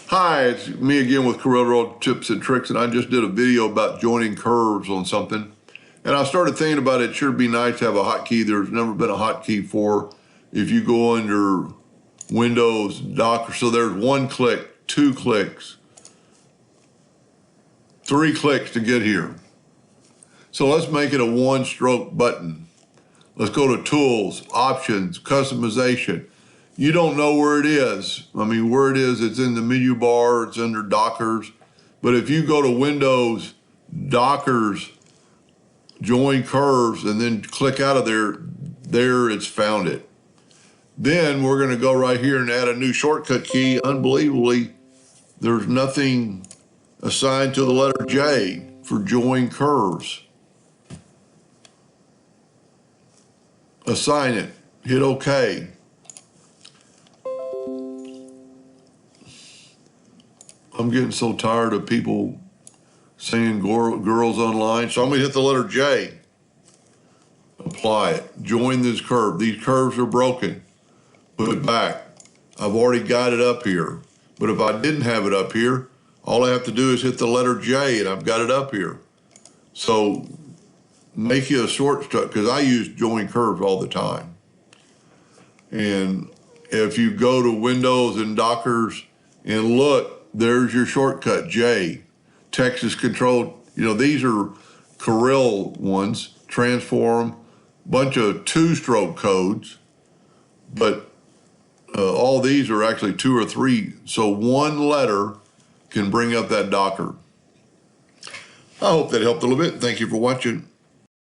Hi, it's me again with Corel Tips and Tricks, and I just did a video about joining curves on something. And I started thinking about it should be nice to have a hotkey. There's never been a hotkey for if you go under Windows Docker. So there's 1 click, 2 clicks, 3 clicks to get here. So let's make it a 1-stroke button. Let's go to Tools, Options, Customization. You don't know where it is. I mean, where it is, it's in the menu bar, it's under Dockers. But if you go to Windows, Dockers, Join Curves, and then click out of there it's found it. Then we're gonna go right here and add a new shortcut key. Unbelievably, there's nothing assigned to the letter J for Join Curves. Assign it, hit OK. I'm getting so tired of people saying girls online. So I'm gonna hit the letter J. Apply it, join this curve. These curves are broken, put it back. I've already got it up here. But if I didn't have it up here, all I have to do is hit the letter J and I've got it up here. So make you a shortcut, because I use join curves all the time. And if you go to Windows and Dockers and look, there's your shortcut, J. Texas control, these are Corel ones, transform, bunch of 2-stroke codes, but all these are actually 2 or 3. So 1 letter can bring up that Docker. I hope that helped a little bit. Thank you for watching.